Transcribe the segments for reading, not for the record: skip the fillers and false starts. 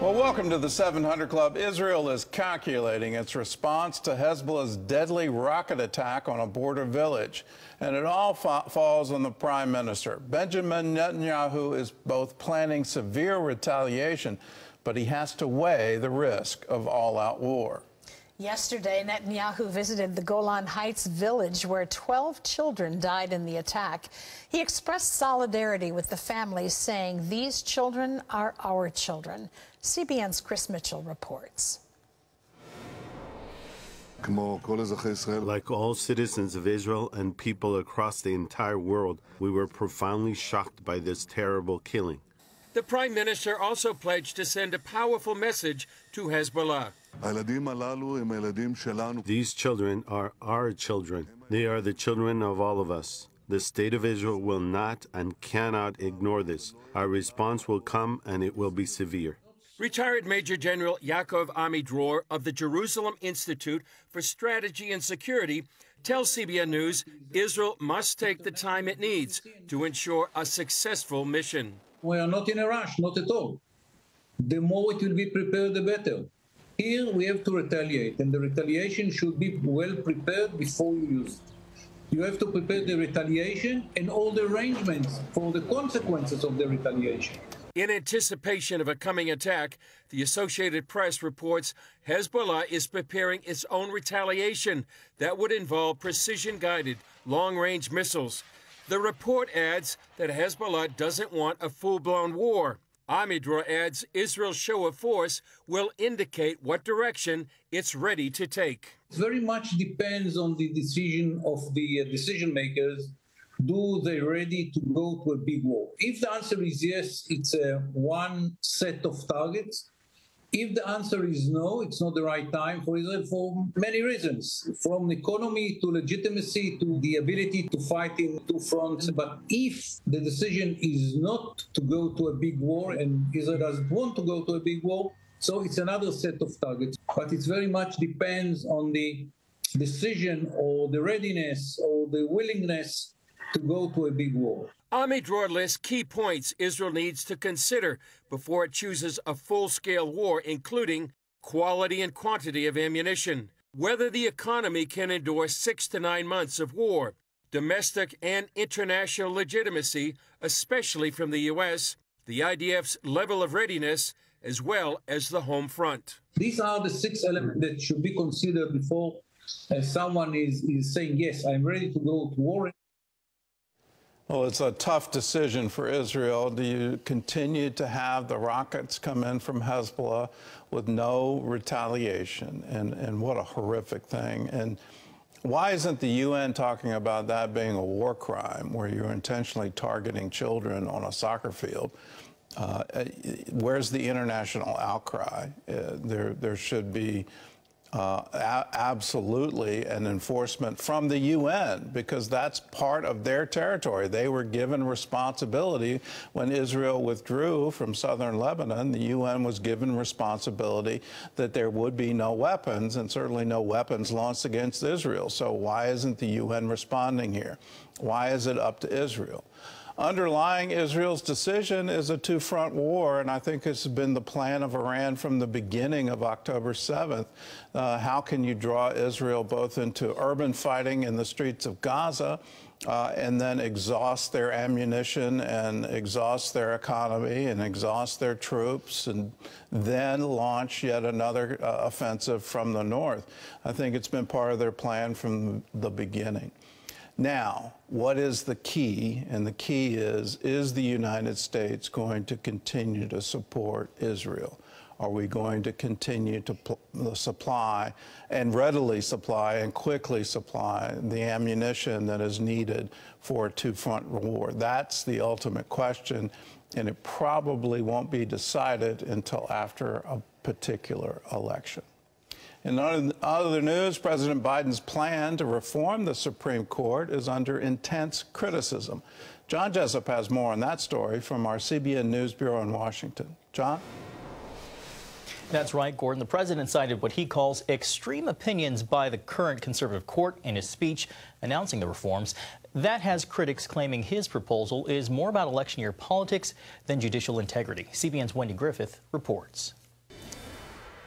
Well, welcome to the 700 Club. Israel is calculating its response to Hezbollah's deadly rocket attack on a border village. And it all falls on the prime minister. Benjamin Netanyahu is both planning severe retaliation, but he has to weigh the risk of all-out war. Yesterday, Netanyahu visited the Golan Heights village where 12 children died in the attack. He expressed solidarity with the families, saying, "These children are our children." CBN's Chris Mitchell reports. Like all citizens of Israel and people across the entire world, we were profoundly shocked by this terrible killing. The Prime Minister also pledged to send a powerful message to Hezbollah. These children are our children. They are the children of all of us. The state of Israel will not and cannot ignore this. Our response will come, and it will be severe. Retired Major General Yaakov Amidror of the Jerusalem Institute for Strategy and Security tells CBN News Israel must take the time it needs to ensure a successful mission. We are not in a rush, not at all. The more it will be prepared, the better. Here we have to retaliate, and the retaliation should be well prepared before you use it. You have to prepare the retaliation and all the arrangements for the consequences of the retaliation. In anticipation of a coming attack, the Associated Press reports Hezbollah is preparing its own retaliation that would involve precision-guided, long-range missiles. The report adds that Hezbollah doesn't want a full-blown war. Amidror adds Israel's show of force will indicate what direction it's ready to take. It very much depends on the decision of the decision makers. Do they ready to go to a big war? If the answer is yes, it's one set of targets. If the answer is no, it's not the right time for Israel for many reasons, from economy to legitimacy to the ability to fight in two fronts. But if the decision is not to go to a big war, and Israel doesn't want to go to a big war, so it's another set of targets. But it very much depends on the decision or the readiness or the willingness to go to a big war. Amidror lists key points Israel needs to consider before it chooses a full-scale war, including quality and quantity of ammunition, whether the economy can endure 6 to 9 months of war, domestic and international legitimacy, especially from the U.S., the IDF's level of readiness, as well as the home front. These are the 6 elements that should be considered before someone is saying, yes, I'm ready to go to war. Well, it's a tough decision for Israel. Do you continue to have the rockets come in from Hezbollah with no retaliation? And what a horrific thing. And why isn't the UN talking about that being a war crime, where you're intentionally targeting children on a soccer field? Where's the international outcry? There should be absolutely an enforcement from the UN, because that's part of their territory. They were given responsibility when Israel withdrew from southern Lebanon. The UN was given responsibility that there would be no weapons, and certainly no weapons launched against Israel. So why isn't the UN responding here? Why is it up to Israel? Underlying Israel's decision is a two-front war, and I think it's been the plan of Iran from the beginning of October 7th. How can you draw Israel both into urban fighting in the streets of Gaza and then exhaust their ammunition and exhaust their economy and exhaust their troops and then launch yet another offensive from the north? I think it's been part of their plan from the beginning. Now, what is the key? And the key is the United States going to continue to support Israel? Are we going to continue to supply and readily supply and quickly supply the ammunition that is needed for a two-front war? That's the ultimate question, and it probably won't be decided until after a particular election. In other news, President Biden's plan to reform the Supreme Court is under intense criticism. John Jessup has more on that story from our CBN News Bureau in Washington. John? That's right, Gordon. The president cited what he calls extreme opinions by the current conservative court in his speech announcing the reforms. That has critics claiming his proposal is more about election year politics than judicial integrity. CBN's Wendy Griffith reports.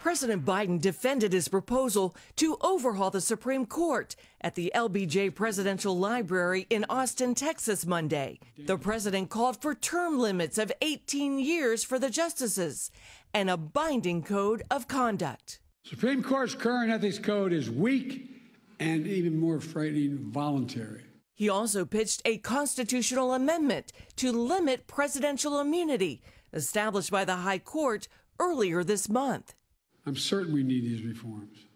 President Biden defended his proposal to overhaul the Supreme Court at the LBJ Presidential Library in Austin, Texas, Monday. The president called for term limits of 18 years for the justices and a binding code of conduct. Supreme Court's current ethics code is weak and even more frightening, voluntary. He also pitched a constitutional amendment to limit presidential immunity established by the High Court earlier this month. I'm certain we need these reforms.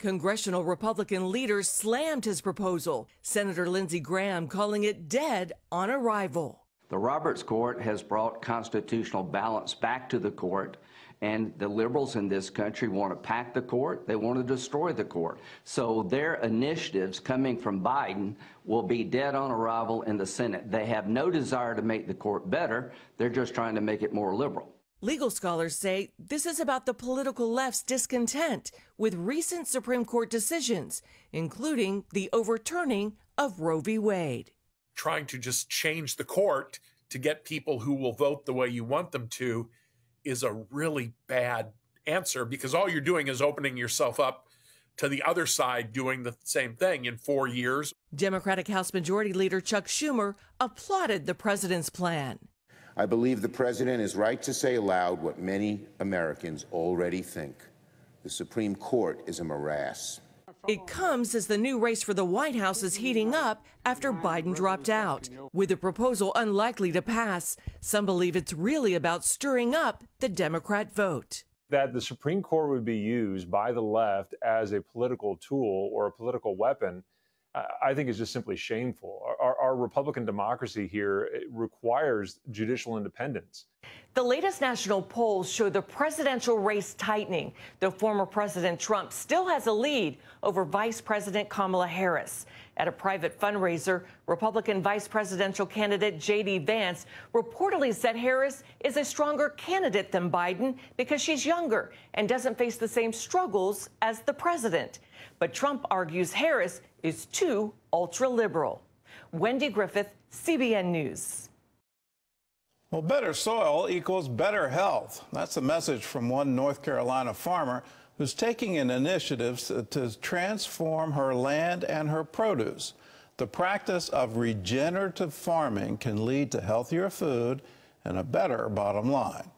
Congressional Republican leaders slammed his proposal, Senator Lindsey Graham calling it dead on arrival. The Roberts Court has brought constitutional balance back to the court, and the liberals in this country want to pack the court. They want to destroy the court. So their initiatives coming from Biden will be dead on arrival in the Senate. They have no desire to make the court better. They're just trying to make it more liberal. Legal scholars say this is about the political left's discontent with recent Supreme Court decisions, including the overturning of Roe v. Wade. Trying to just change the court to get people who will vote the way you want them to is a really bad answer, because all you're doing is opening yourself up to the other side doing the same thing in 4 years. Democratic House Majority Leader Chuck Schumer applauded the president's plan. I believe the president is right to say aloud what many Americans already think. The Supreme Court is a morass. It comes as the new race for the White House is heating up after Biden dropped out. With the proposal unlikely to pass, some believe it's really about stirring up the Democrat vote. That the Supreme Court would be used by the left as a political tool or a political weapon, I think is just simply shameful. Our Republican democracy here requires judicial independence. The latest national polls show the presidential race tightening, though former President Trump still has a lead over Vice President Kamala Harris. At a private fundraiser, Republican vice presidential candidate J.D. Vance reportedly said Harris is a stronger candidate than Biden because she's younger and doesn't face the same struggles as the president. But Trump argues Harris is too ultra-liberal. Wendy Griffith, CBN News. Well, better soil equals better health. That's a message from one North Carolina farmer who's taking an initiative to transform her land and her produce. The practice of regenerative farming can lead to healthier food and a better bottom line.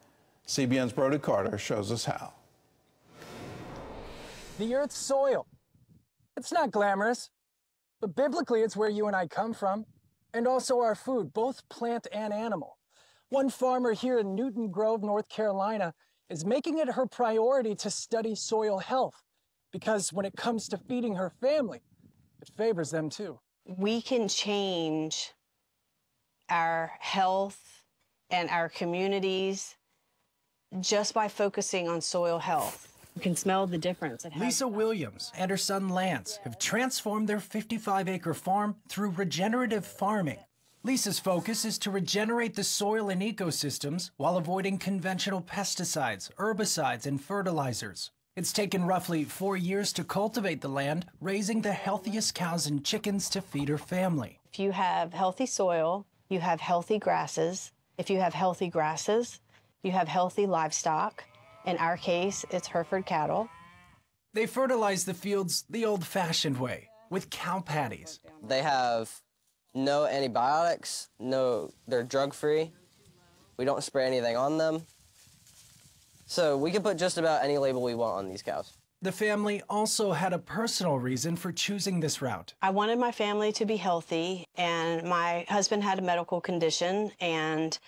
CBN's Brody Carter shows us how. The Earth's soil. It's not glamorous, but biblically it's where you and I come from, and also our food, both plant and animal. One farmer here in Newton Grove, North Carolina, is making it her priority to study soil health, because when it comes to feeding her family, it favors them too. We can change our health and our communities just by focusing on soil health. You can smell the difference. Lisa Williams and her son Lance have transformed their 55-acre farm through regenerative farming. Lisa's focus is to regenerate the soil and ecosystems while avoiding conventional pesticides, herbicides, and fertilizers. It's taken roughly 4 years to cultivate the land, raising the healthiest cows and chickens to feed her family. If you have healthy soil, you have healthy grasses. If you have healthy grasses, you have healthy livestock. In our case, it's Hereford cattle. They fertilize the fields the old-fashioned way, with cow patties. They have no antibiotics, they're drug-free. We don't spray anything on them. So we can put just about any label we want on these cows. The family also had a personal reason for choosing this route. I wanted my family to be healthy, and my husband had a medical condition, and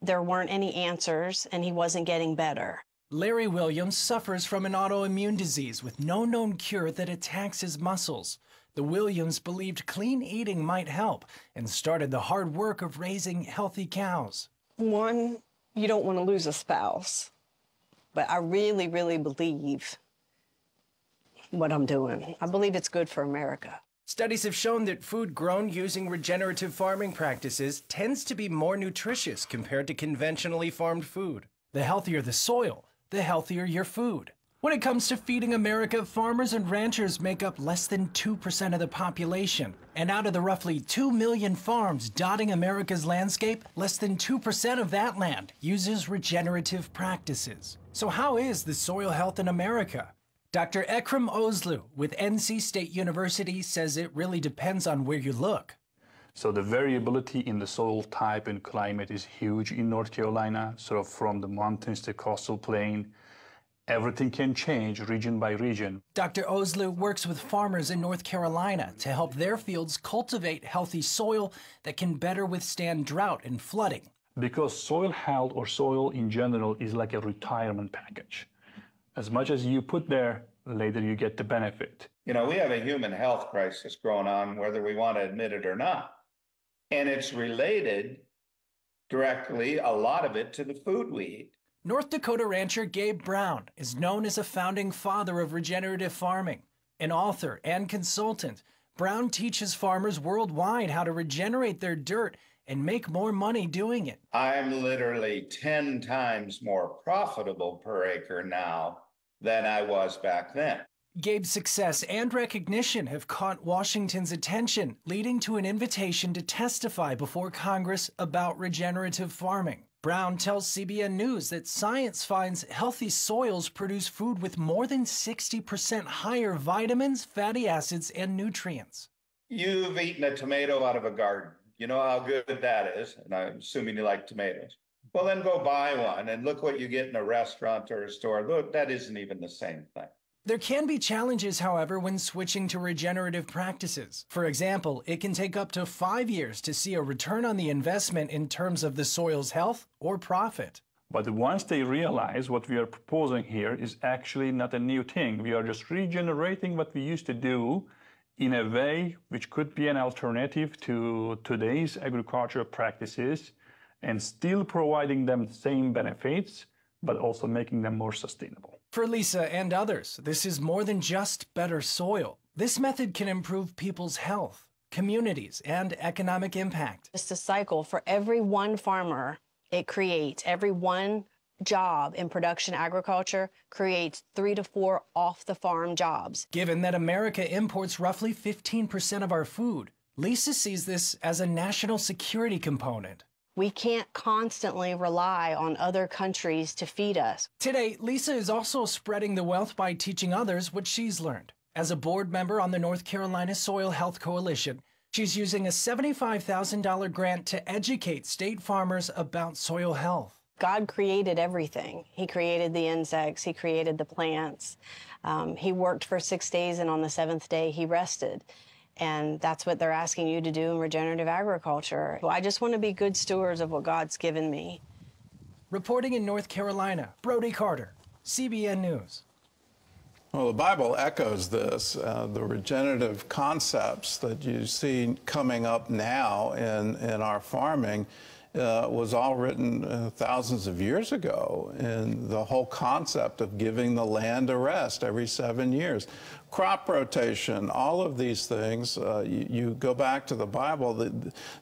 there weren't any answers, and he wasn't getting better. Larry Williams suffers from an autoimmune disease with no known cure that attacks his muscles. The Williams believed clean eating might help and started the hard work of raising healthy cows. One, you don't want to lose a spouse, but I really, really believe what I'm doing. I believe it's good for America. Studies have shown that food grown using regenerative farming practices tends to be more nutritious compared to conventionally farmed food. The healthier the soil, the healthier your food. When it comes to feeding America, farmers and ranchers make up less than 2% of the population. And out of the roughly 2 million farms dotting America's landscape, less than 2% of that land uses regenerative practices. So how is the soil health in America? Dr. Ekrem Ozlu with NC State University says it really depends on where you look. So the variability in the soil type and climate is huge in North Carolina, sort of from the mountains to coastal plain. Everything can change region by region. Dr. Ozlu works with farmers in North Carolina to help their fields cultivate healthy soil that can better withstand drought and flooding. Because soil health or soil in general is like a retirement package. As much as you put there, later you get the benefit. You know, we have a human health crisis going on, whether we want to admit it or not. And it's related directly, a lot of it, to the food we eat. North Dakota rancher Gabe Brown is known as a founding father of regenerative farming. An author and consultant, Brown teaches farmers worldwide how to regenerate their dirt and make more money doing it. I'm literally 10 times more profitable per acre now than I was back then. Gabe's success and recognition have caught Washington's attention, leading to an invitation to testify before Congress about regenerative farming. Brown tells CBN News that science finds healthy soils produce food with more than 60% higher vitamins, fatty acids, and nutrients. You've eaten a tomato out of a garden. You know how good that is, and I'm assuming you like tomatoes. Well, then go buy one and look what you get in a restaurant or a store. Look, that isn't even the same thing. There can be challenges, however, when switching to regenerative practices. For example, it can take up to 5 years to see a return on the investment in terms of the soil's health or profit. But once they realize what we are proposing here is actually not a new thing, we are just regenerating what we used to do in a way which could be an alternative to today's agricultural practices and still providing them the same benefits, but also making them more sustainable. For Lisa and others, this is more than just better soil. This method can improve people's health, communities, and economic impact. It's a cycle. For every one farmer it creates, every one job in production agriculture creates 3 to 4 off-the-farm jobs. Given that America imports roughly 15% of our food, Lisa sees this as a national security component. We can't constantly rely on other countries to feed us. Today, Lisa is also spreading the wealth by teaching others what she's learned. As a board member on the North Carolina Soil Health Coalition, she's using a $75,000 grant to educate state farmers about soil health. God created everything. He created the insects, he created the plants. He worked for 6 days, and on the 7th day, he rested. And that's what they're asking you to do in regenerative agriculture. I just want to be good stewards of what God's given me. Reporting in North Carolina, Brody Carter, CBN News. Well, the Bible echoes this. The regenerative concepts that you see coming up now in our farming was all written thousands of years ago. And the whole concept of giving the land a rest every 7 years. Crop rotation, all of these things, you go back to the Bible,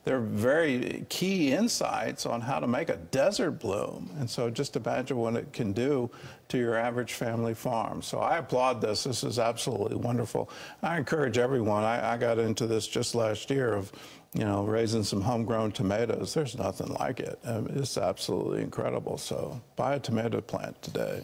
they're very key insights on how to make a desert bloom. And so just imagine what it can do to your average family farm. So I applaud this. This is absolutely wonderful. I encourage everyone. I got into this just last year of, you know, raising some homegrown tomatoes. There's nothing like it. It's absolutely incredible. So buy a tomato plant today.